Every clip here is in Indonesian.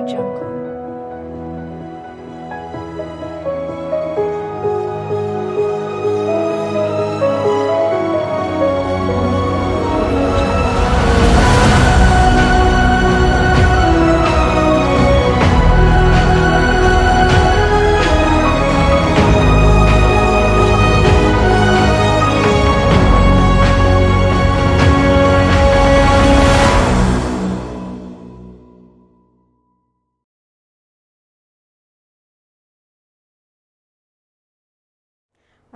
Jungle.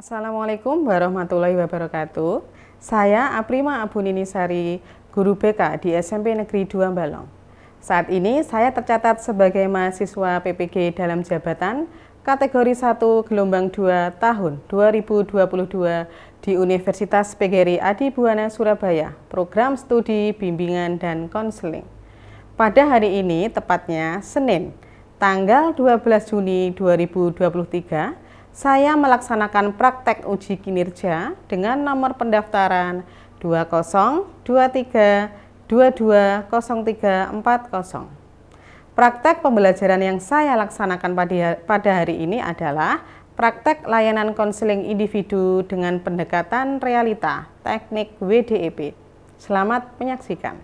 Assalamualaikum warahmatullahi wabarakatuh. Saya Aprima Abu Ninisari, guru BK di SMP Negeri 2 Balong. Saat ini saya tercatat sebagai mahasiswa PPG dalam jabatan kategori 1 gelombang 2 tahun 2022 di Universitas PGRI Adi Buwana Surabaya, program studi bimbingan dan konseling. Pada hari ini, tepatnya Senin, tanggal 12 Juni 2023, saya melaksanakan praktek uji kinerja dengan nomor pendaftaran 2023220340. Praktek pembelajaran yang saya laksanakan pada hari ini adalah praktek layanan konseling individu dengan pendekatan realita, teknik WDEP. Selamat menyaksikan.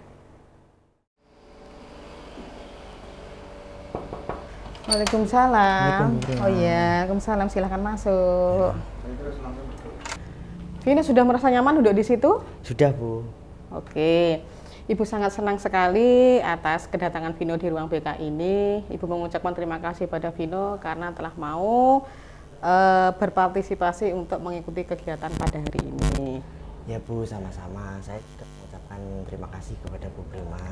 Waalaikumsalam. Oh iya, Waalaikumsalam. Silahkan masuk. Vino sudah merasa nyaman duduk di situ? Sudah, Bu. Oke. Ibu sangat senang sekali atas kedatangan Vino di ruang BK ini. Ibu mengucapkan terima kasih pada Vino karena telah mau berpartisipasi untuk mengikuti kegiatan pada hari ini. Ya, Bu, sama-sama. Saya sudah mengucapkan terima kasih kepada Bu Prima.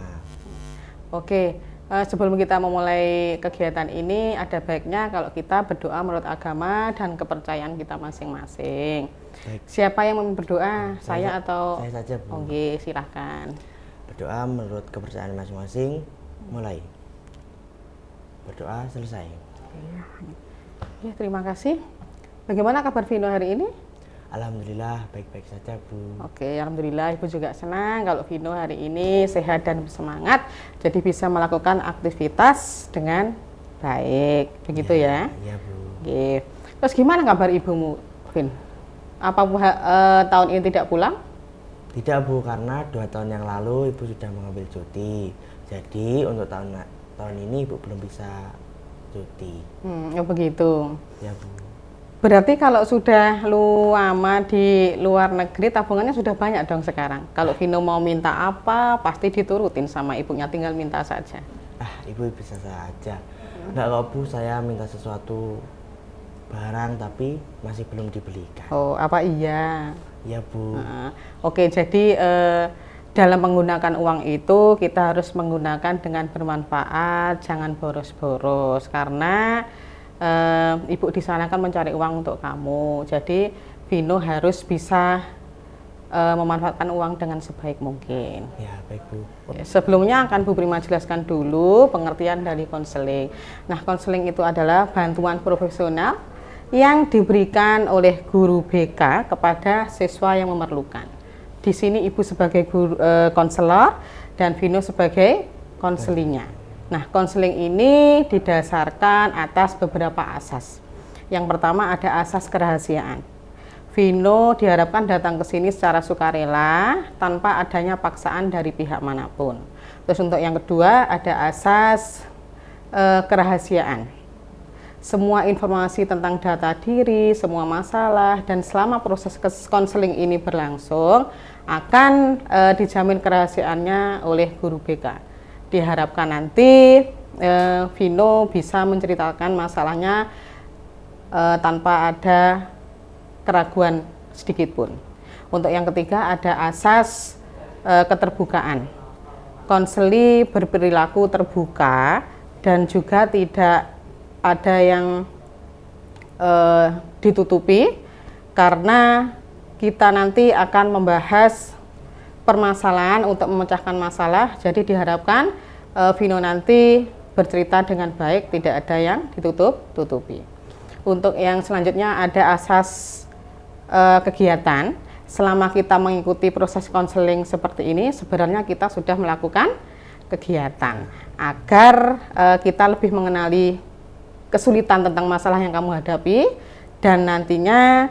Oke. Sebelum kita memulai kegiatan ini, ada baiknya kalau kita berdoa menurut agama dan kepercayaan kita masing-masing. Siapa yang mau berdoa? Saya atau? Saya saja, Bu. Oke, silahkan. Berdoa menurut kepercayaan masing-masing. Mulai. Berdoa selesai. Ya, terima kasih. Bagaimana kabar Vino hari ini? Alhamdulillah, baik-baik saja, Bu. Oke, alhamdulillah Ibu juga senang kalau Vino hari ini sehat dan semangat, jadi bisa melakukan aktivitas dengan baik, begitu ya? Iya, Bu. Oke. Terus gimana kabar ibumu, Vin? Apa tahun ini tidak pulang? Tidak, Bu, karena 2 tahun yang lalu Ibu sudah mengambil cuti. Jadi untuk tahun ini Ibu belum bisa cuti. Oh begitu. Ya, Bu. Berarti kalau sudah lama di luar negeri, tabungannya sudah banyak dong sekarang. Kalau Vino mau minta apa, pasti diturutin sama ibunya, tinggal minta saja. Ibu bisa saja. Enggak kok, Bu, saya minta sesuatu barang tapi masih belum dibelikan. Oh, apa iya? Ya, Bu. Oke, jadi dalam menggunakan uang itu kita harus menggunakan dengan bermanfaat, jangan boros-boros karena Ibu di sana kan mencari uang untuk kamu. Jadi Vino harus bisa memanfaatkan uang dengan sebaik mungkin. Ya, baik, Bu. Sebelumnya akan Bu Prima jelaskan dulu pengertian dari konseling. Nah, konseling itu adalah bantuan profesional yang diberikan oleh guru BK kepada siswa yang memerlukan. Di sini Ibu sebagai guru konselor dan Vino sebagai konselingnya. Nah, konseling ini didasarkan atas beberapa asas. Yang pertama ada asas kerahasiaan. Vino diharapkan datang ke sini secara sukarela tanpa adanya paksaan dari pihak manapun. Terus untuk yang kedua ada asas kerahasiaan. Semua informasi tentang data diri, semua masalah, dan selama proses konseling ini berlangsung akan dijamin kerahasiaannya oleh guru BK. Diharapkan nanti Vino bisa menceritakan masalahnya tanpa ada keraguan sedikit pun. Untuk yang ketiga ada asas keterbukaan. Konseli berperilaku terbuka dan juga tidak ada yang ditutupi karena kita nanti akan membahas permasalahan untuk memecahkan masalah. Jadi diharapkan Vino nanti bercerita dengan baik, tidak ada yang ditutup-tutupi. Untuk yang selanjutnya ada asas kegiatan. Selama kita mengikuti proses konseling seperti ini, sebenarnya kita sudah melakukan kegiatan agar kita lebih mengenali kesulitan tentang masalah yang kamu hadapi, dan nantinya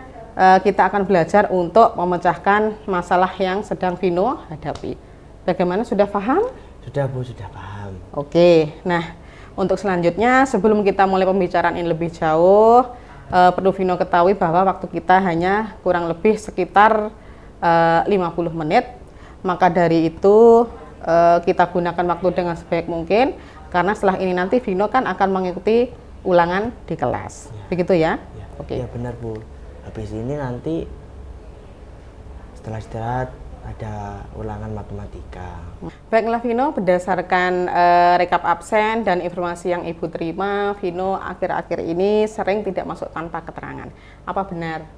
kita akan belajar untuk memecahkan masalah yang sedang Vino hadapi. Bagaimana, sudah paham? Sudah Bu, sudah paham. Oke, nah untuk selanjutnya sebelum kita mulai pembicaraan ini lebih jauh, perlu Vino ketahui bahwa waktu kita hanya kurang lebih sekitar 50 menit. Maka dari itu kita gunakan waktu dengan sebaik mungkin, karena setelah ini nanti Vino kan akan mengikuti ulangan di kelas. Ya. Begitu ya? Ya. Oke. Ya benar Bu. Habis ini nanti setelah istirahat ada ulangan matematika. Baiklah Vino, berdasarkan rekap absen dan informasi yang Ibu terima, Vino akhir-akhir ini sering tidak masuk tanpa keterangan. Apa benar?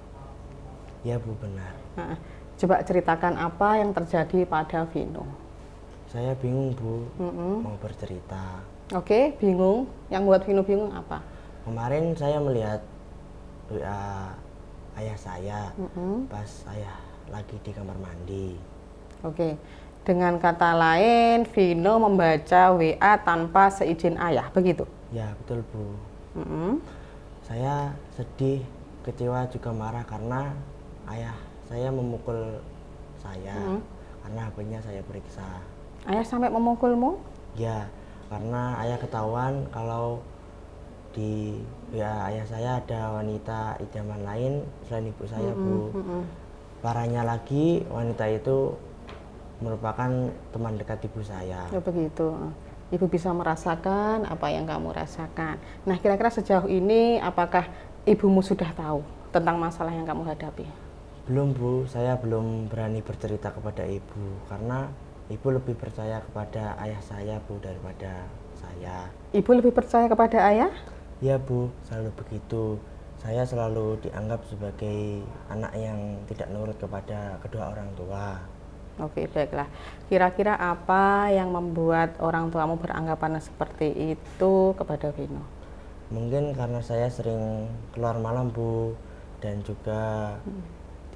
Ya Bu, benar. Nah, coba ceritakan apa yang terjadi pada Vino. Saya bingung Bu, mau bercerita. Oke, bingung. Yang buat Vino bingung apa? Kemarin saya melihat WA ayah saya pas ayah lagi di kamar mandi. Oke, dengan kata lain Vino membaca WA tanpa seizin ayah, begitu? Ya betul Bu. Saya sedih, kecewa, juga marah karena ayah saya memukul saya karena HP-nya saya periksa. Ayah sampai memukulmu? Ya, karena ayah ketahuan kalau di WA ayah saya ada wanita idaman lain selain ibu saya Bu. Parahnya lagi, wanita itu merupakan teman dekat ibu saya. Ya begitu. Ibu bisa merasakan apa yang kamu rasakan. Nah, kira-kira sejauh ini apakah ibumu sudah tahu tentang masalah yang kamu hadapi? Belum Bu, saya belum berani bercerita kepada ibu karena ibu lebih percaya kepada ayah saya Bu daripada saya. Ibu lebih percaya kepada ayah? Ya Bu, selalu begitu. Saya selalu dianggap sebagai anak yang tidak nurut kepada kedua orang tua. Oke, baiklah. Kira-kira apa yang membuat orang tuamu beranggapan seperti itu kepada Vino? Mungkin karena saya sering keluar malam Bu, dan juga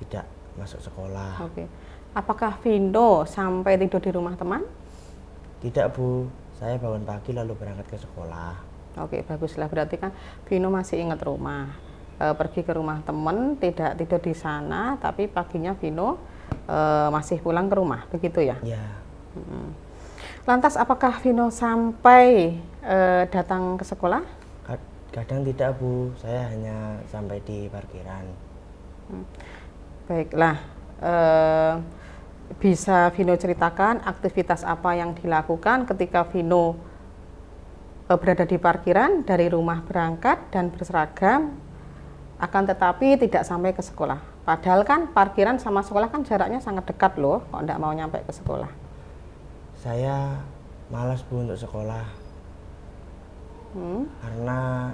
tidak masuk sekolah. Oke. Apakah Vino sampai tidur di rumah teman? Tidak Bu, saya bangun pagi lalu berangkat ke sekolah. Oke, baguslah. Berarti kan Vino masih ingat rumah. Pergi ke rumah teman, tidak tidur di sana, tapi paginya Vino masih pulang ke rumah, begitu ya? Ya. Lantas apakah Vino sampai datang ke sekolah? Kadang tidak Bu, saya hanya sampai di parkiran. Baiklah, bisa Vino ceritakan aktivitas apa yang dilakukan ketika Vino berada di parkiran, dari rumah berangkat dan berseragam, akan tetapi tidak sampai ke sekolah. Padahal kan parkiran sama sekolah kan jaraknya sangat dekat loh, kok tidak mau nyampe ke sekolah? Saya malas Bu untuk sekolah. Karena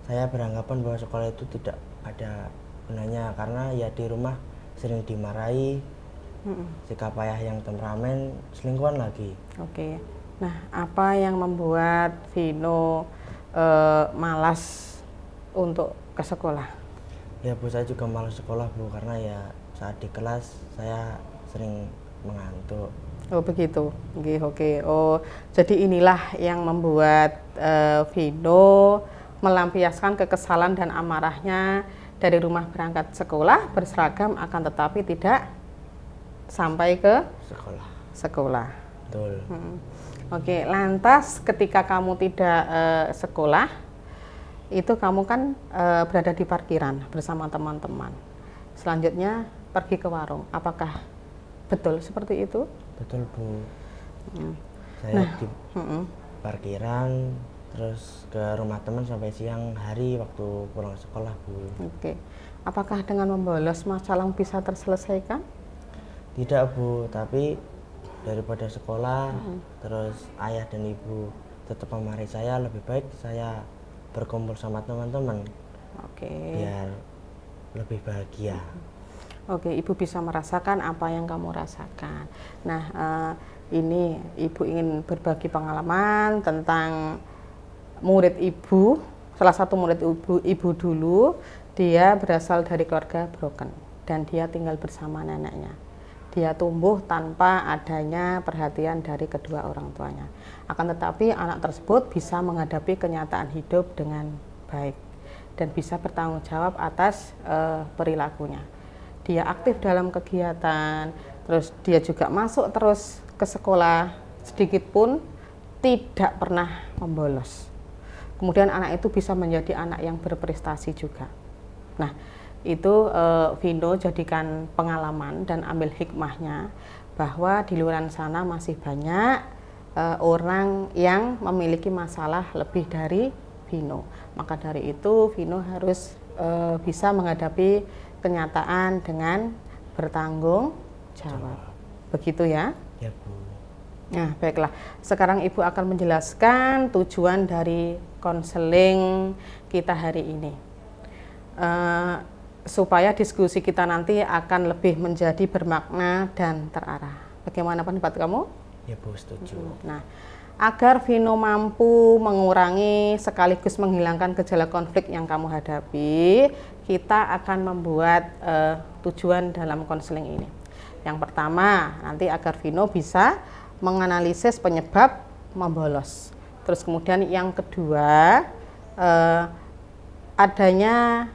saya beranggapan bahwa sekolah itu tidak ada gunanya, karena ya di rumah sering dimarahi, sikap ayah yang temperamen, selingkuhan lagi. Oke. Nah, apa yang membuat Vino malas untuk ke sekolah? Ya Bu, saya juga malas sekolah Bu, karena ya saat di kelas saya sering mengantuk. Oh begitu, oke. Oh, jadi inilah yang membuat Vino melampiaskan kekesalan dan amarahnya dari rumah berangkat sekolah berseragam, akan tetapi tidak sampai ke sekolah. Betul. Oke, lantas ketika kamu tidak sekolah, itu kamu kan berada di parkiran bersama teman-teman. Selanjutnya pergi ke warung. Apakah betul seperti itu? Betul Bu. Saya di parkiran, terus ke rumah teman sampai siang hari waktu pulang sekolah Bu. Oke. Apakah dengan membolos masalah bisa terselesaikan? Tidak Bu, tapi daripada sekolah terus ayah dan ibu tetap memarahi saya, lebih baik saya berkumpul sama teman-teman. Oke. Biar lebih bahagia. Oke, ibu bisa merasakan apa yang kamu rasakan. Nah, ini ibu ingin berbagi pengalaman tentang murid ibu. Salah satu murid ibu dulu, dia berasal dari keluarga broken dan dia tinggal bersama neneknya. dia tumbuh tanpa adanya perhatian dari kedua orang tuanya. Akan tetapi anak tersebut bisa menghadapi kenyataan hidup dengan baik dan bisa bertanggung jawab atas perilakunya. Dia aktif dalam kegiatan, terus dia juga masuk terus ke sekolah, sedikit pun tidak pernah membolos. Kemudian anak itu bisa menjadi anak yang berprestasi juga. Nah, itu Vino jadikan pengalaman dan ambil hikmahnya bahwa di luar sana masih banyak orang yang memiliki masalah lebih dari Vino. Maka dari itu Vino harus bisa menghadapi kenyataan dengan bertanggung jawab. Begitu ya? Ya, Bu. Nah, baiklah. Sekarang Ibu akan menjelaskan tujuan dari konseling kita hari ini. Supaya diskusi kita nanti akan lebih menjadi bermakna dan terarah. Bagaimana pendapat kamu? Ya, Bu, setuju. Nah, agar Vino mampu mengurangi sekaligus menghilangkan gejala konflik yang kamu hadapi, kita akan membuat tujuan dalam konseling ini. Yang pertama, nanti agar Vino bisa menganalisis penyebab membolos. Terus kemudian yang kedua, adanya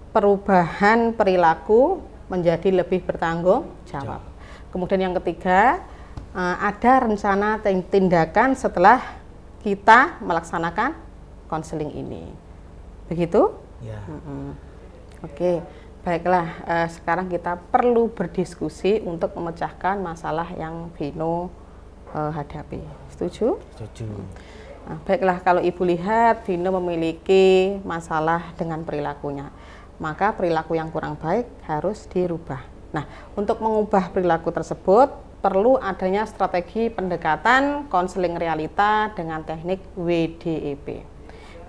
perubahan perilaku menjadi lebih bertanggung jawab. Kemudian yang ketiga, ada rencana tindakan setelah kita melaksanakan konseling ini. Begitu? Ya. Oke, baiklah. Sekarang kita perlu berdiskusi untuk memecahkan masalah yang Vino hadapi. Setuju? Setuju. Nah, baiklah, kalau Ibu lihat Vino memiliki masalah dengan perilakunya, maka perilaku yang kurang baik harus dirubah. Nah, untuk mengubah perilaku tersebut perlu adanya strategi pendekatan konseling realita dengan teknik WDEP,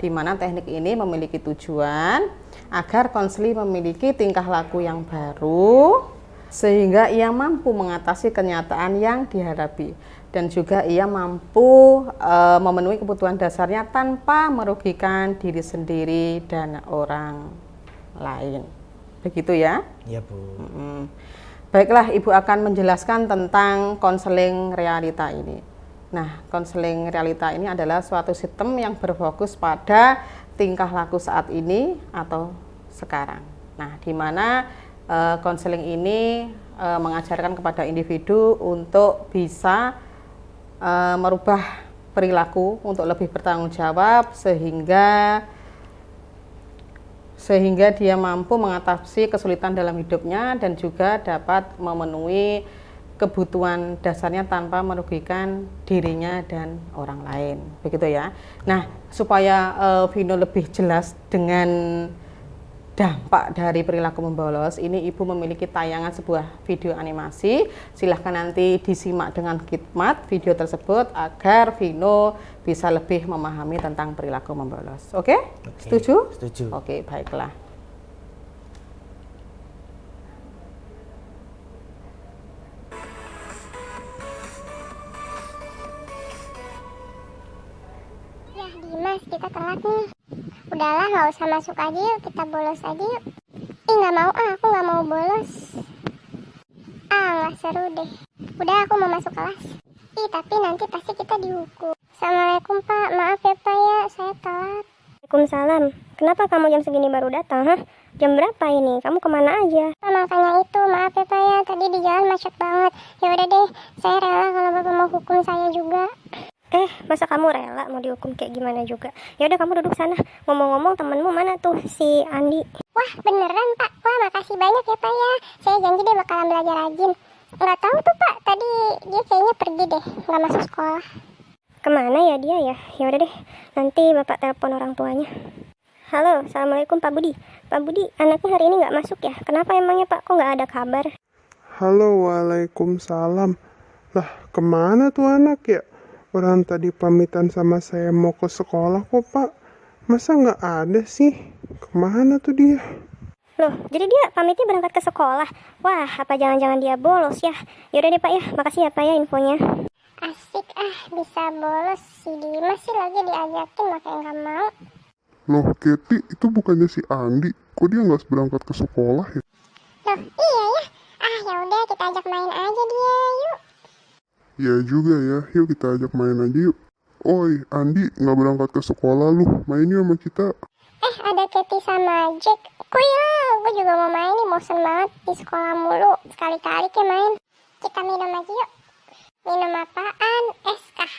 di mana teknik ini memiliki tujuan agar konselor memiliki tingkah laku yang baru sehingga ia mampu mengatasi kenyataan yang dihadapi dan juga ia mampu memenuhi kebutuhan dasarnya tanpa merugikan diri sendiri dan orang lain. Begitu ya? Ya, Bu. Baiklah, Ibu akan menjelaskan tentang konseling realita ini. Nah, konseling realita ini adalah suatu sistem yang berfokus pada tingkah laku saat ini atau sekarang. Nah, di mana konseling ini mengajarkan kepada individu untuk bisa merubah perilaku untuk lebih bertanggung jawab sehingga dia mampu mengatasi kesulitan dalam hidupnya dan juga dapat memenuhi kebutuhan dasarnya tanpa merugikan dirinya dan orang lain. Begitu ya. Nah, supaya Vino lebih jelas dengan dampak dari perilaku membolos, ini Ibu memiliki tayangan sebuah video animasi. Silahkan nanti disimak dengan khidmat video tersebut agar Vino bisa lebih memahami tentang perilaku membolos. Oke? Setuju? Setuju. Oke, baiklah. Ya Dimas, kita telat nih. Udahlah, nggak usah masuk aja yuk, kita bolos aja yuk. Ih, nggak mau aku nggak mau bolos. Nggak seru deh. Udah, aku mau masuk kelas. Ih, tapi nanti pasti kita dihukum. Assalamualaikum Pak, maaf ya Pak ya, saya telat. Waalaikumsalam. Kenapa kamu jam segini baru datang? Jam berapa ini? Kamu kemana aja? Pak, makanya itu, maaf ya Pak ya, tadi di jalan macet banget. Ya udah deh, saya rela kalau Bapak mau hukum saya juga. Masa kamu rela mau dihukum kayak gimana juga? Ya udah, kamu duduk sana. Ngomong-ngomong, temenmu mana tuh, si Andi? Wah, beneran Pak. Wah, makasih banyak ya Pak ya. Saya janji deh bakalan belajar rajin. Nggak tahu tuh Pak, tadi dia kayaknya pergi deh, nggak masuk sekolah. Kemana ya dia ya? Ya udah deh, nanti Bapak telepon orang tuanya. Halo, Assalamualaikum Pak Budi. Pak Budi, anaknya hari ini nggak masuk ya? Kenapa emangnya Pak? Kok nggak ada kabar? Halo, waalaikumsalam. Lah, kemana tuh anak ya? Orang tadi pamitan sama saya mau ke sekolah kok Pak. Masa nggak ada sih? Kemana tuh dia? Loh, jadi dia pamitnya berangkat ke sekolah? Wah, apa jangan-jangan dia bolos ya? Yaudah deh Pak ya, makasih ya Pak ya infonya. Asik bisa bolos. Si Dimas sih lagi diajakin makanya nggak mau. Loh, Keti, itu bukannya si Andi? Kok dia nggak berangkat ke sekolah ya? Loh, iya ya. Ya udah kita ajak main aja Ya juga ya, yuk kita ajak main aja yuk. Oi, Andi, nggak berangkat ke sekolah lu, main yuk sama kita. Ada Katy sama Jack. Kuy, gue juga mau main nih, bosen banget di sekolah mulu. Sekali-kali kayak main. Kita minum aja yuk. Minum apaan? Es kah?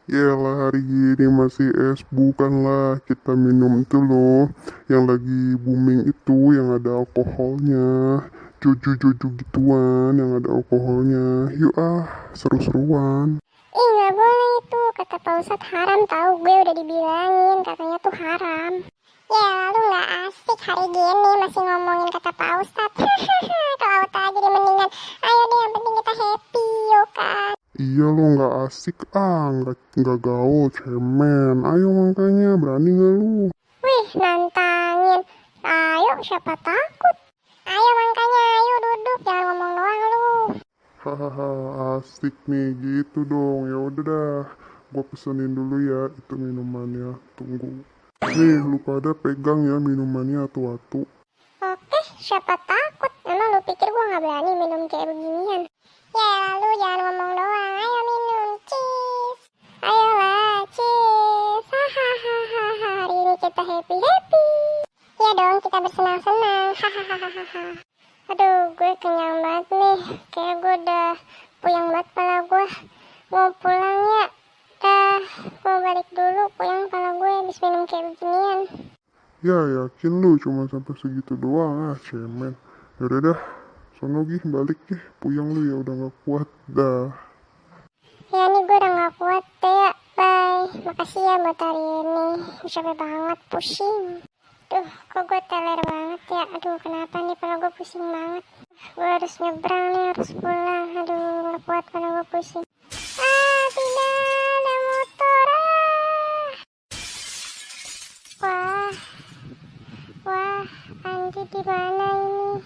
Yalah, hari gini masih es, bukanlah kita minum itu loh, yang lagi booming itu, yang ada alkoholnya, jojo-jojo gituan, yang ada alkoholnya. Yuk seru-seruan. Ih, nggak boleh itu. Kata Pak Ustadz haram tahu. Gue udah dibilangin, katanya tuh haram. Ya, lalu nggak asik hari gini masih ngomongin kata Pak Ustadz. Kalau aja deh mendingan. Ayo deh, yang penting kita happy, yuk kan. Iya lo nggak asik nggak gaul, cemen. Ayo makanya, berani nggak lu? Wih, nantangin. Ayo, siapa takut? Ayo makanya, ayo duduk, jangan ngomong doang lu. Hahaha, asik nih gitu dong. Ya udah dah, gua pesenin dulu ya itu minumannya. Tunggu. Nih, lu pada pegang ya minumannya atu-atu. Oke, siapa takut? Emang lu pikir gua nggak berani minum kayak beginian? Ya, lalu jangan ngomong doang. Ayo minum, cheese. Ayolah, cheese. Hahaha, hari ini kita happy-happy. Ya dong, kita bersenang-senang. Hahaha. Aduh, gue kenyang banget nih. Kayak gue udah puyeng banget kepala gue. Mau pulang ya? Gue balik dulu, puyeng kepala gue habis minum kayak beginian. Ya yakin lu cuma sampai segitu doang, cemen. Yaudah dah, sono gih balik gih, puyeng lu ya udah gak kuat dah. Ya nih gue udah gak kuat deh ya, bye. Makasih ya buat hari ini, capek banget, pusing. Duh, kok gue teler banget ya, aduh kenapa nih kepala gue pusing banget. Gue harus nyebrang nih, harus pulang, aduh gak kuat kepala gue pusing. Tidak ada motor. Wah, Andi di mana ini?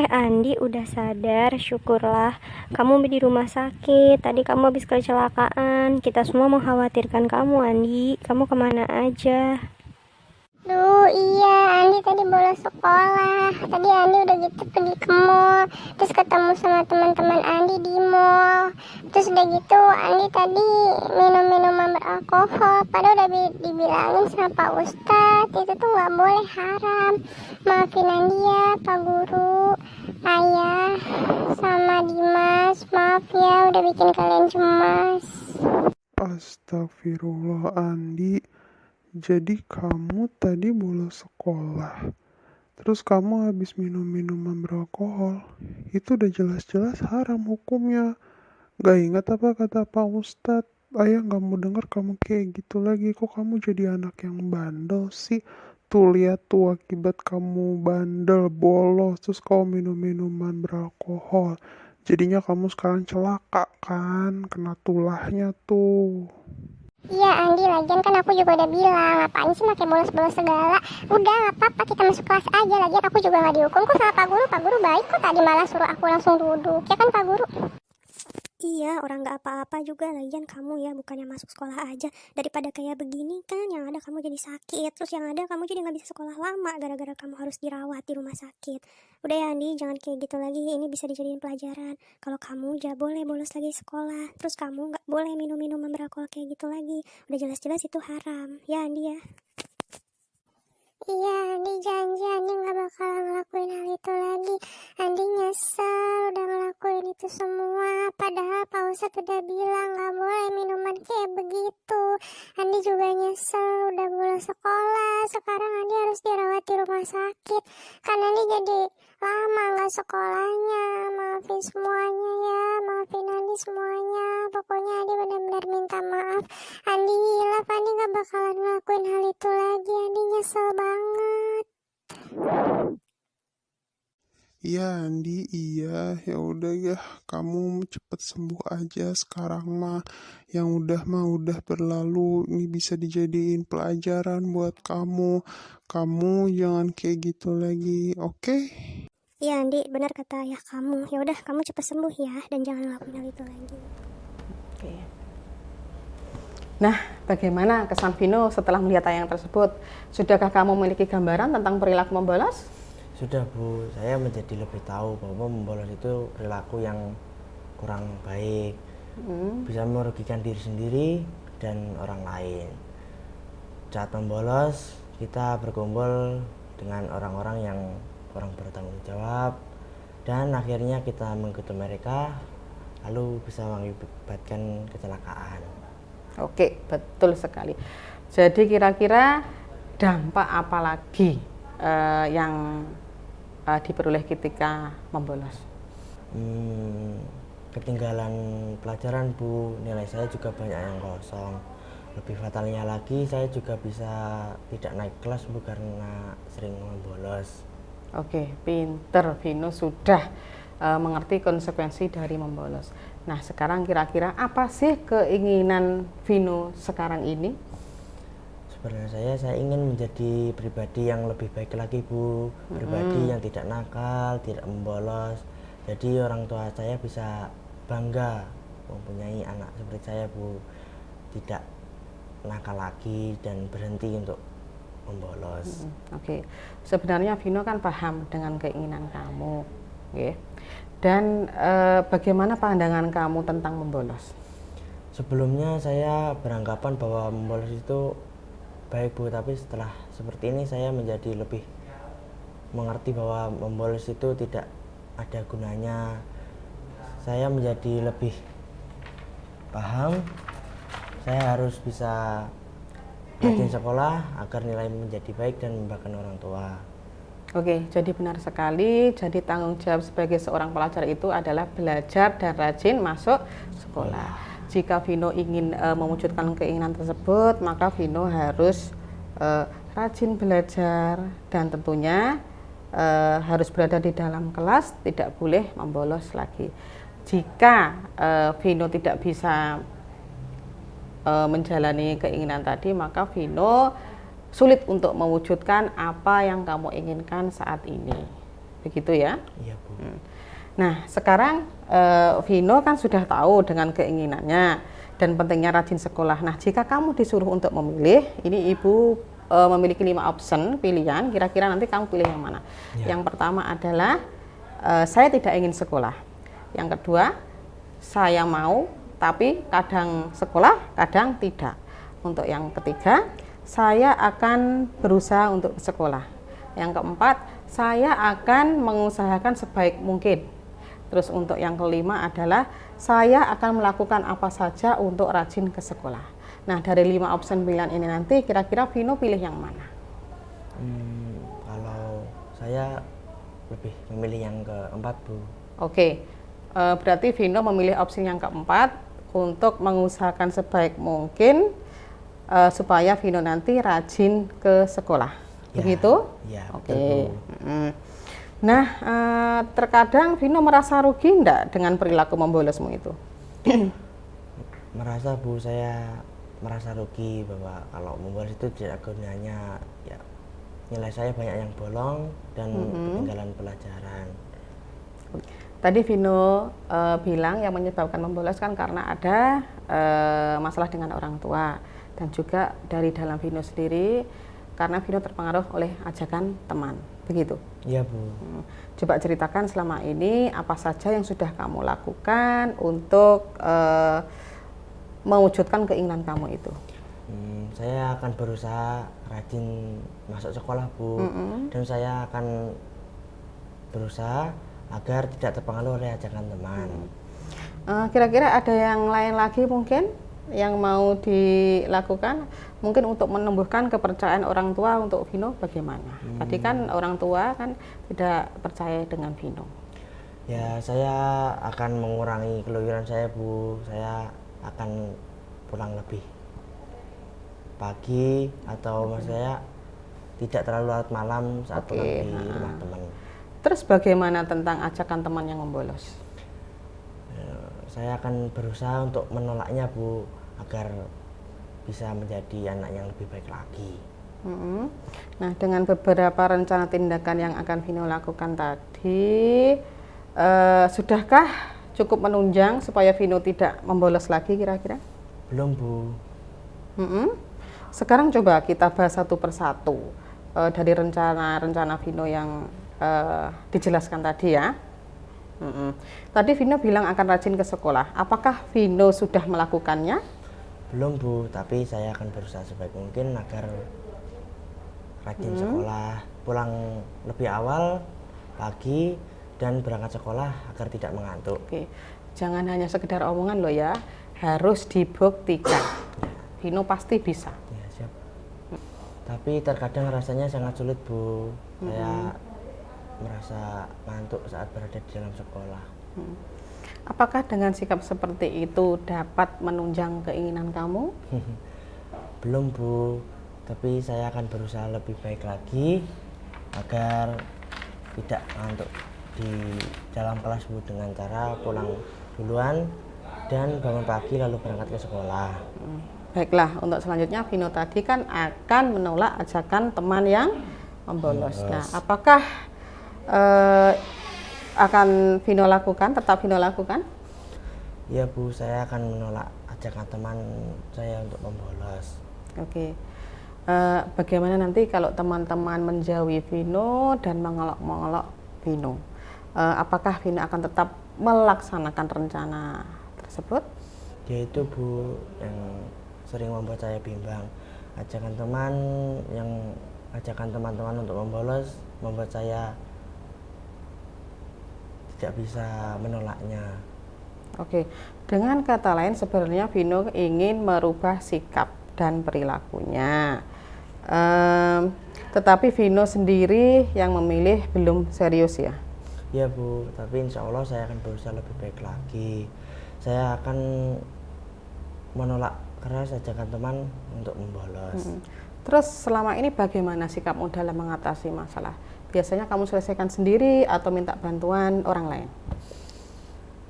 Andi udah sadar, syukurlah. Kamu di rumah sakit. Tadi kamu habis kecelakaan. Kita semua mengkhawatirkan kamu, Andi. Kamu kemana aja? Duh, iya, Andi tadi bolos sekolah. Tadi Andi udah gitu pergi ke mall, terus ketemu sama teman-teman Andi di mall. Terus udah gitu Andi tadi minum-minuman beralkohol. Padahal udah dibilangin sama Pak Ustadz, itu tuh nggak boleh, haram. Maafin Andi ya, Pak Guru, Ayah, sama Dimas. Maaf ya, udah bikin kalian cemas. Astagfirullah, Andi. Jadi kamu tadi bolos sekolah, terus kamu habis minum minuman beralkohol. Itu udah jelas-jelas haram hukumnya. Gak ingat apa kata Pak Ustadz? Ayah gak mau denger kamu kayak gitu lagi. Kok kamu jadi anak yang bandel sih? Tuh lihat tuh akibat kamu bandel, bolos, terus kamu minum minuman beralkohol. Jadinya kamu sekarang celaka kan, kena tulahnya tuh. Iya Andi, lagian kan aku juga udah bilang, ngapain sih pakai bolos-bolos segala. Udah gak apa-apa, kita masuk kelas aja. Lagian aku juga gak dihukum kok sama Pak Guru. Pak Guru baik kok, tadi malah suruh aku langsung duduk. Ya kan Pak Guru? Iya, orang gak apa-apa juga. Lagian kamu ya bukannya masuk sekolah aja. Daripada kayak begini kan, yang ada kamu jadi sakit. Terus yang ada kamu jadi gak bisa sekolah lama gara-gara kamu harus dirawat di rumah sakit. Udah ya Andi, jangan kayak gitu lagi. Ini bisa dijadiin pelajaran. Kalau kamu gak boleh bolos lagi sekolah. Terus kamu gak boleh minum-minuman beralkohol kayak gitu lagi. Udah jelas-jelas itu haram. Ya Andi ya. Iya, Andi janji Andi gak bakal ngelakuin hal itu lagi. Andi nyesel udah ngelakuin itu semua. Padahal Pak Ustadz udah bilang gak boleh minuman kayak begitu. Andi juga nyesel udah bolos sekolah. Sekarang Andi harus dirawat di rumah sakit. Kan Andi jadi lama gak sekolahnya. Maafin semuanya ya, maafin Andi semuanya. Pokoknya Andi benar-benar minta maaf. Andi hilaf, Andi gak bakalan ngelakuin hal itu lagi. Andi nyesel banget. Iya Andi, iya, ya udah ya, kamu cepet sembuh aja sekarang mah. Yang udah mah udah berlalu, ini bisa dijadiin pelajaran buat kamu. Kamu jangan kayak gitu lagi, oke? Iya Andi, benar kata ayah kamu. Ya udah, kamu cepat sembuh ya dan jangan ngelakuin hal itu lagi. Oke. Nah, bagaimana kesan Vino setelah melihat tayangan tersebut? Sudahkah kamu memiliki gambaran tentang perilaku membolos? Sudah Bu, saya menjadi lebih tahu bahwa membolos itu perilaku yang kurang baik. bisa merugikan diri sendiri dan orang lain. Saat membolos, kita berkumpul dengan orang-orang yang kurang bertanggung jawab dan akhirnya kita mengikuti mereka, lalu bisa mengakibatkan kecelakaan. Oke, betul sekali. Jadi kira-kira dampak apa lagi yang diperoleh ketika membolos? Ketinggalan pelajaran Bu, nilai saya juga banyak yang kosong. Lebih fatalnya lagi, saya juga bisa tidak naik kelas Bu karena sering membolos. Oke, pinter. Vino sudah mengerti konsekuensi dari membolos. Nah, sekarang kira-kira apa sih keinginan Vino sekarang ini? Sebenarnya saya ingin menjadi pribadi yang lebih baik lagi Bu, pribadi yang tidak nakal, tidak membolos. Jadi orang tua saya bisa bangga mempunyai anak seperti saya Bu, tidak nakal lagi dan berhenti untuk membolos. Oke, sebenarnya Vino kan paham dengan keinginan kamu, oke. Dan bagaimana pandangan kamu tentang membolos? Sebelumnya saya beranggapan bahwa membolos itu baik Bu, tapi setelah seperti ini saya menjadi lebih mengerti bahwa membolos itu tidak ada gunanya. Saya menjadi lebih paham, saya harus bisa rajin sekolah agar nilai menjadi baik dan membanggakan orang tua. Oke, jadi benar sekali. Jadi tanggung jawab sebagai seorang pelajar itu adalah belajar dan rajin masuk sekolah. Jika Vino ingin mewujudkan keinginan tersebut, maka Vino harus rajin belajar dan tentunya harus berada di dalam kelas, tidak boleh membolos lagi. Jika Vino tidak bisa menjalani keinginan tadi, maka Vino sulit untuk mewujudkan apa yang kamu inginkan saat ini. Begitu ya? Iya Bu. Nah, sekarang Vino kan sudah tahu dengan keinginannya dan pentingnya rajin sekolah. Nah, jika kamu disuruh untuk memilih, ini Ibu memiliki 5 option pilihan, kira-kira nanti kamu pilih yang mana? Ya. Yang pertama adalah saya tidak ingin sekolah. Yang kedua, saya mau tapi kadang sekolah, kadang tidak. Untuk yang ketiga, saya akan berusaha untuk sekolah. Yang keempat, saya akan mengusahakan sebaik mungkin. Terus untuk yang kelima adalah saya akan melakukan apa saja untuk rajin ke sekolah. Nah, dari 5 opsi pilihan ini nanti kira-kira Vino pilih yang mana? Kalau saya lebih memilih yang keempat Bu. Oke, berarti Vino memilih opsi yang keempat untuk mengusahakan sebaik mungkin supaya Vino nanti rajin ke sekolah. Ya, begitu? Ya, oke. Nah, terkadang Vino merasa rugi enggak dengan perilaku membolosmu itu? Merasa Bu, saya merasa rugi bahwa kalau membolos itu tidak gunanya, ya nilai saya banyak yang bolong dan ketinggalan pelajaran. Tadi Vino bilang yang menyebabkan membolos kan karena ada masalah dengan orang tua dan juga dari dalam Vino sendiri karena Vino terpengaruh oleh ajakan teman, begitu? Iya Bu. Coba ceritakan selama ini apa saja yang sudah kamu lakukan untuk mewujudkan keinginan kamu itu. Saya akan berusaha rajin masuk sekolah Bu, dan saya akan berusaha agar tidak terpengaruh oleh ajakan teman. Kira-kira ada yang lain lagi mungkin yang mau dilakukan, mungkin untuk menumbuhkan kepercayaan orang tua untuk Vino bagaimana? Tadi kan orang tua kan tidak percaya dengan Vino. Ya, saya akan mengurangi keluyuran saya Bu. Saya akan pulang lebih pagi atau maksud saya tidak terlalu larut malam saat pulang di rumah teman. Terus bagaimana tentang ajakan teman yang membolos? Saya akan berusaha untuk menolaknya Bu, agar bisa menjadi anak yang lebih baik lagi. Nah, dengan beberapa rencana tindakan yang akan Vino lakukan tadi, sudahkah cukup menunjang supaya Vino tidak membolos lagi kira-kira? Belum Bu. Sekarang coba kita bahas satu persatu dari rencana-rencana Vino yang dijelaskan tadi ya. Tadi Vino bilang akan rajin ke sekolah. Apakah Vino sudah melakukannya? Belum Bu, tapi saya akan berusaha sebaik mungkin agar rajin sekolah, pulang lebih awal pagi dan berangkat sekolah agar tidak mengantuk. Oke, jangan hanya sekedar omongan loh ya, harus dibuktikan. Vino pasti bisa. Ya, siap. Tapi terkadang rasanya sangat sulit Bu, saya merasa ngantuk saat berada di dalam sekolah. Apakah dengan sikap seperti itu dapat menunjang keinginan kamu? Belum Bu, tapi saya akan berusaha lebih baik lagi agar tidak ngantuk di dalam kelas Bu, dengan cara pulang duluan dan bangun pagi lalu berangkat ke sekolah. Baiklah, untuk selanjutnya Vino tadi kan akan menolak ajakan teman yang membolos. Nah, apakah akan Vino lakukan, tetap Vino lakukan? Ya Bu, saya akan menolak ajakan teman saya untuk membolos. Oke. Bagaimana nanti kalau teman-teman menjauhi Vino dan mengolok-mengolok Vino? Apakah Vino akan tetap melaksanakan rencana tersebut? Yaitu Bu, yang sering membuat saya bimbang. Ajakan teman-teman untuk membolos membuat saya tidak bisa menolaknya. Oke, dengan kata lain sebenarnya Vino ingin merubah sikap dan perilakunya. Tetapi Vino sendiri yang memilih belum serius ya? Ya Bu, tapi insya Allah saya akan berusaha lebih baik lagi. Saya akan menolak keras ajakan teman untuk membolos. Terus selama ini bagaimana sikapmu dalam mengatasi masalah? Biasanya kamu selesaikan sendiri atau minta bantuan orang lain?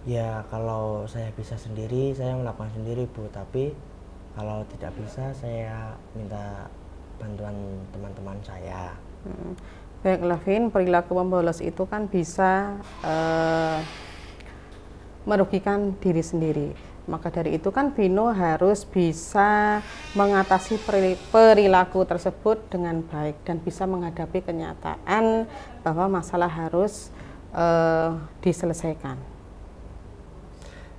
Ya, kalau saya bisa sendiri, saya melakukan sendiri Bu. Tapi kalau tidak bisa, saya minta bantuan teman-teman saya. Baiklah Vin, perilaku membolos itu kan bisa merugikan diri sendiri. Maka dari itu kan Vino harus bisa mengatasi perilaku tersebut dengan baik dan bisa menghadapi kenyataan bahwa masalah harus diselesaikan.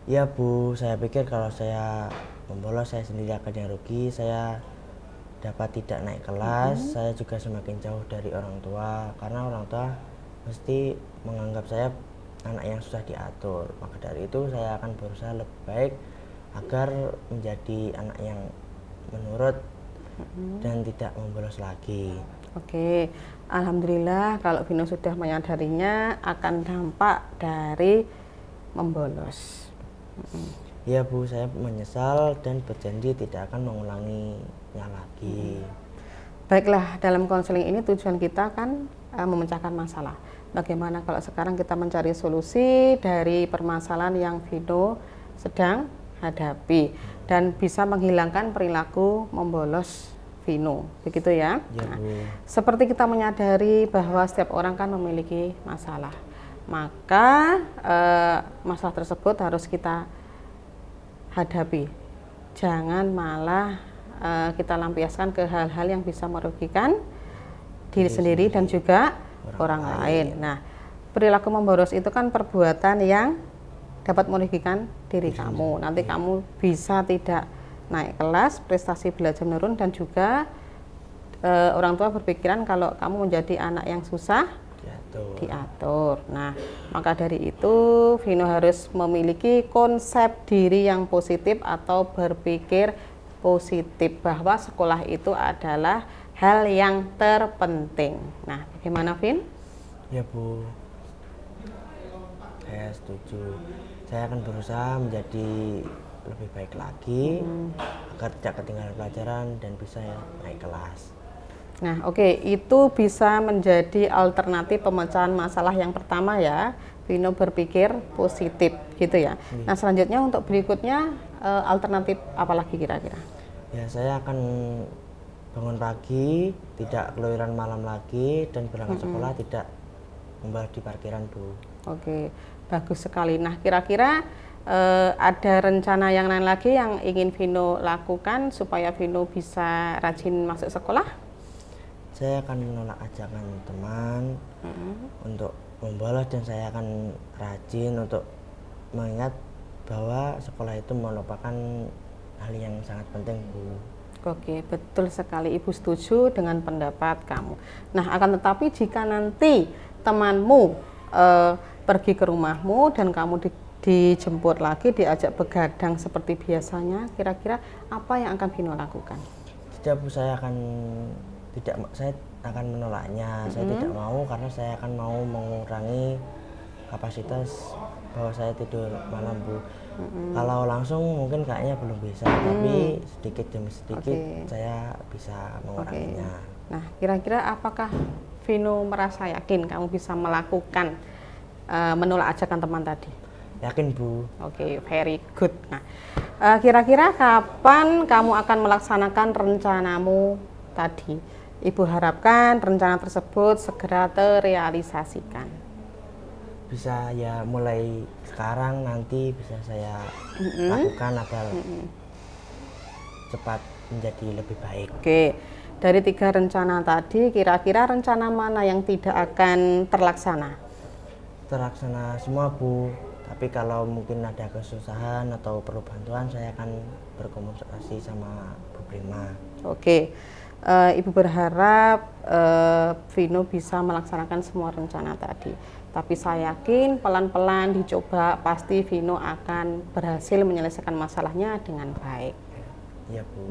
Ya Bu, saya pikir kalau saya membolos saya sendiri akan yang rugi. Saya dapat tidak naik kelas, saya juga semakin jauh dari orang tua, karena orang tua mesti menganggap saya anak yang susah diatur. Maka dari itu saya akan berusaha lebih baik agar menjadi anak yang menurut dan tidak membolos lagi. Oke, alhamdulillah kalau Vino sudah menyadarinya akan dampak dari membolos. Ya Bu, saya menyesal dan berjanji tidak akan mengulanginya lagi. Baiklah, dalam konseling ini tujuan kita kan memecahkan masalah. Bagaimana kalau sekarang kita mencari solusi dari permasalahan yang Vino sedang hadapi dan bisa menghilangkan perilaku membolos Vino, begitu ya? Ya Nah, Bu. seperti kita menyadari bahwa setiap orang kan memiliki masalah, maka masalah tersebut harus kita hadapi. Jangan malah kita lampiaskan ke hal-hal yang bisa merugikan diri sendiri dan juga orang lain. Nah, perilaku membolos itu kan perbuatan yang dapat merugikan diri kamu. Nanti kamu bisa tidak naik kelas, prestasi belajar menurun, dan juga orang tua berpikiran kalau kamu menjadi anak yang susah diatur. Nah, maka dari itu Vino harus memiliki konsep diri yang positif atau berpikir positif bahwa sekolah itu adalah hal yang terpenting. Nah, bagaimana Vin? Ya Bu, saya setuju. Saya akan berusaha menjadi lebih baik lagi agar tidak ketinggalan pelajaran dan bisa naik kelas. Nah, oke, itu bisa menjadi alternatif pemecahan masalah yang pertama ya. Vino berpikir positif gitu ya. Nah, selanjutnya untuk berikutnya alternatif apa lagi kira-kira? Ya, saya akan bangun pagi, tidak keluyuran malam lagi, dan berangkat sekolah tidak membalas di parkiran Bu. Oke, bagus sekali. Nah, kira-kira ada rencana yang lain lagi yang ingin Vino lakukan supaya Vino bisa rajin masuk sekolah? Saya akan menolak ajakan teman untuk membolos dan saya akan rajin untuk mengingat bahwa sekolah itu merupakan hal yang sangat penting, Bu. Oke, betul sekali, Ibu setuju dengan pendapat kamu. Nah, akan tetapi jika nanti temanmu pergi ke rumahmu dan kamu dijemput lagi, diajak begadang seperti biasanya, kira-kira apa yang akan Vino lakukan? Tidak, Bu, saya akan menolaknya. Saya tidak mau, karena saya akan mau mengurangi kapasitas bahwa saya tidur malam, Bu. Kalau langsung mungkin kayaknya belum bisa, tapi sedikit demi sedikit saya bisa menguranginya. Nah, kira-kira apakah Vino merasa yakin kamu bisa melakukan menolak ajakan teman tadi? Yakin, Bu. Oke, very good. Nah, kira-kira kapan kamu akan melaksanakan rencanamu tadi? Ibu harapkan rencana tersebut segera terrealisasikan. Bisa ya mulai sekarang, nanti bisa saya lakukan agar cepat menjadi lebih baik. Oke, dari 3 rencana tadi, kira-kira rencana mana yang tidak akan terlaksana? Terlaksana semua, Bu. Tapi kalau mungkin ada kesusahan atau perlu bantuan, saya akan berkomunikasi sama Bu Prima. Oke, Ibu berharap Vino bisa melaksanakan semua rencana tadi. Tapi saya yakin pelan-pelan dicoba, pasti Vino akan berhasil menyelesaikan masalahnya dengan baik. Iya, Bu.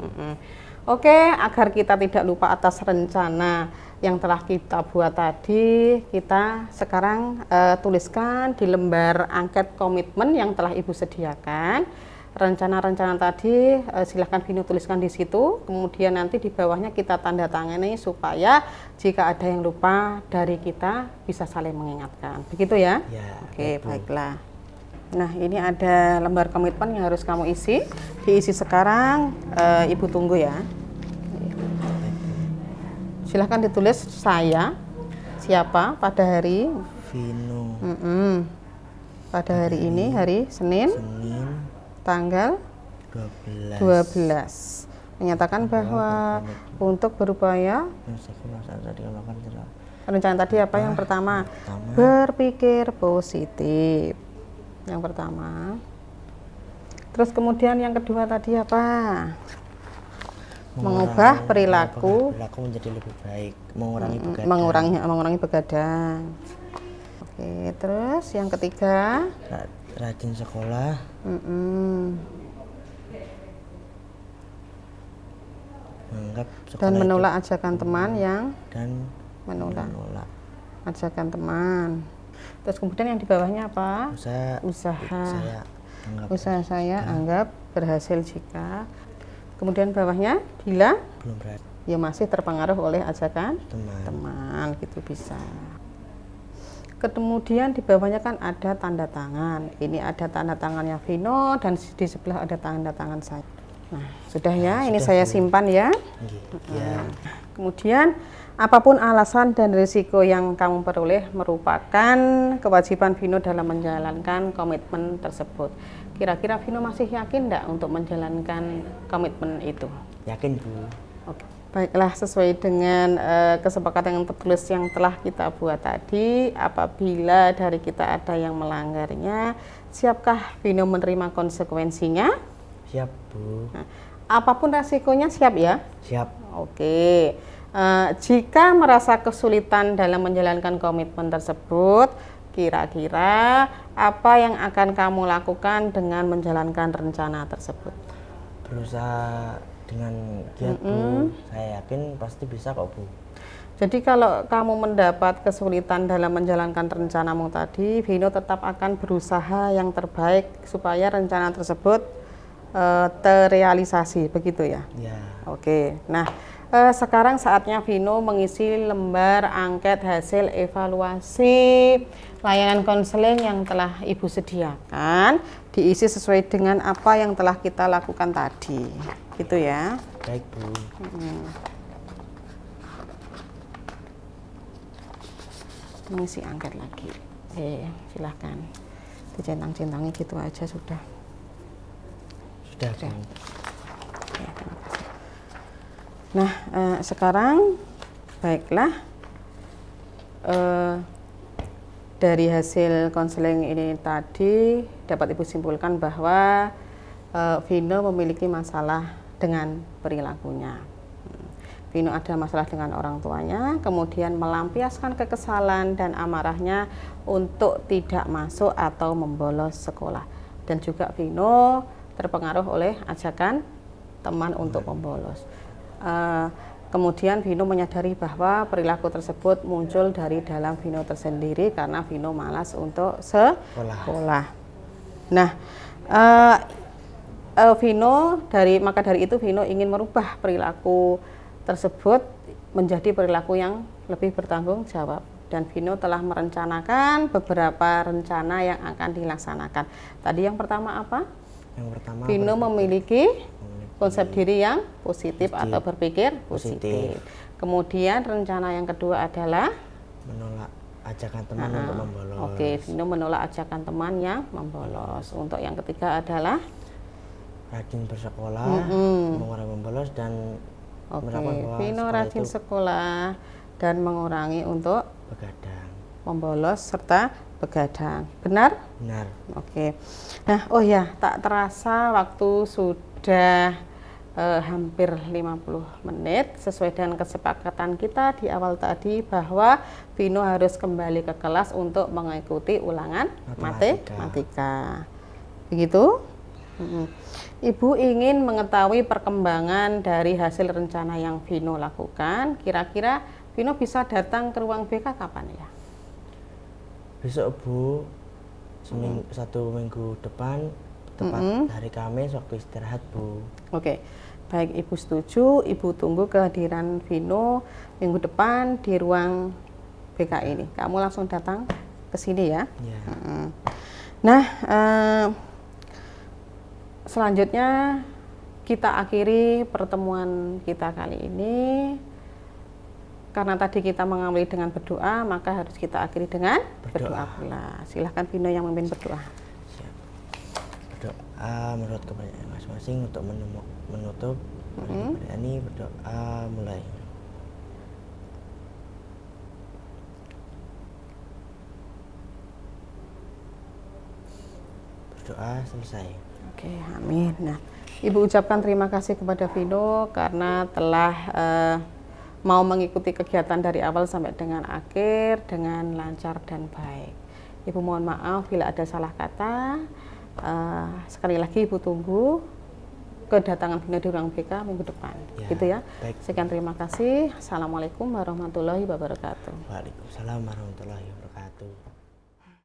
Oke, agar kita tidak lupa atas rencana yang telah kita buat tadi, kita sekarang tuliskan di lembar angket komitmen yang telah Ibu sediakan. Rencana-rencana tadi silahkan Vino tuliskan di situ, kemudian nanti di bawahnya kita tanda tangani supaya jika ada yang lupa dari kita bisa saling mengingatkan. Begitu ya? Ya. Oke, baiklah. Nah, ini ada lembar komitmen yang harus kamu isi. Diisi sekarang, Ibu tunggu ya. Silahkan ditulis saya, siapa, pada hari Vino. Pada hari ini, hari Senin, tanggal 12. Menyatakan bahwa untuk berupaya rencana tadi apa? Yang pertama, berpikir positif. Yang pertama. Terus kemudian yang kedua tadi apa? Mengubah perilaku menjadi lebih baik, mengurangi mengurangi begadang. Oke, terus yang ketiga, rajin sekolah. Dan menolak ajakan teman yang menolak ajakan teman. Terus kemudian yang di bawahnya apa? Usaha saya anggap berhasil jika. Kemudian bawahnya bila belum berhasil, ya masih terpengaruh oleh ajakan teman gitu bisa. Kemudian di bawahnya kan ada tanda tangan. Ini ada tanda tangannya Vino dan di sebelah ada tanda tangan saya. Nah, sudah ya, ini saya simpan ya. Kemudian apapun alasan dan risiko yang kamu peroleh merupakan kewajiban Vino dalam menjalankan komitmen tersebut. Kira-kira Vino masih yakin enggak untuk menjalankan komitmen itu? Yakin, Bu. Oke. Baiklah, sesuai dengan kesepakatan yang tertulis yang telah kita buat tadi, apabila dari kita ada yang melanggarnya, siapkah Vino menerima konsekuensinya? Siap, Bu. Nah, apapun resikonya siap ya? Siap. Oke. Jika merasa kesulitan dalam menjalankan komitmen tersebut, kira-kira apa yang akan kamu lakukan dengan menjalankan rencana tersebut? Berusaha dengan giat, Bu. Saya yakin pasti bisa kok, Bu. Jadi kalau kamu mendapat kesulitan dalam menjalankan rencanamu tadi, Vino tetap akan berusaha yang terbaik supaya rencana tersebut terrealisasi, begitu ya? Ya. Oke. Nah, sekarang saatnya Vino mengisi lembar angket hasil evaluasi layanan konseling yang telah Ibu sediakan, diisi sesuai dengan apa yang telah kita lakukan tadi, gitu ya. Baik, Bu. Mengisi angket lagi. Silahkan dicentang-centangi gitu aja sudah. Sudah, Bu. Ya, terima kasih. Nah, sekarang baiklah, dari hasil konseling ini tadi dapat Ibu simpulkan bahwa Vino memiliki masalah dengan perilakunya. Vino ada masalah dengan orang tuanya, kemudian melampiaskan kekesalan dan amarahnya untuk tidak masuk atau membolos sekolah. Dan juga Vino terpengaruh oleh ajakan teman untuk membolos. Kemudian Vino menyadari bahwa perilaku tersebut muncul dari dalam Vino tersendiri karena Vino malas untuk sekolah. Nah, maka dari itu Vino ingin merubah perilaku tersebut menjadi perilaku yang lebih bertanggung jawab. Dan Vino telah merencanakan beberapa rencana yang akan dilaksanakan. Tadi yang pertama apa? Yang pertama, Vino memiliki konsep diri yang positif atau berpikir positif. Kemudian rencana yang kedua adalah menolak ajakan teman untuk membolos. Oke, Vino menolak ajakan teman yang membolos. Untuk yang ketiga adalah rajin bersekolah, mengurangi membolos dan menerapkan bahwa Vino sekolah rajin itu sekolah dan mengurangi untuk begadang. membolos serta begadang. Benar? Benar. Oke. Nah, oh ya, tak terasa waktu sudah hampir 50 menit sesuai dengan kesepakatan kita di awal tadi bahwa Vino harus kembali ke kelas untuk mengikuti ulangan matematika. Begitu? Ibu ingin mengetahui perkembangan dari hasil rencana yang Vino lakukan. Kira-kira Vino bisa datang ke ruang BK kapan ya? Besok Bu, satu minggu depan, tepat hari Kamis waktu istirahat Bu. Oke, baik Ibu setuju. Ibu tunggu kehadiran Vino minggu depan di ruang BK ini. Kamu langsung datang ke sini ya. Ya. Nah, selanjutnya kita akhiri pertemuan kita kali ini. Karena tadi kita mengawali dengan berdoa, maka harus kita akhiri dengan berdoa pula. Silahkan Vino yang memimpin berdoa. Siap. Berdoa menurut kepercayaan masing-masing untuk menutup. Ini berdoa mulai. Berdoa selesai. Oke, amin. Nah, Ibu ucapkan terima kasih kepada Vino karena telah mau mengikuti kegiatan dari awal sampai dengan akhir dengan lancar dan baik. Ibu mohon maaf bila ada salah kata. Sekali lagi Ibu tunggu kedatangan Vino di ruang BK minggu depan. Ya, gitu ya. baik. Sekian terima kasih. Assalamualaikum warahmatullahi wabarakatuh. Waalaikumsalam warahmatullahi wabarakatuh.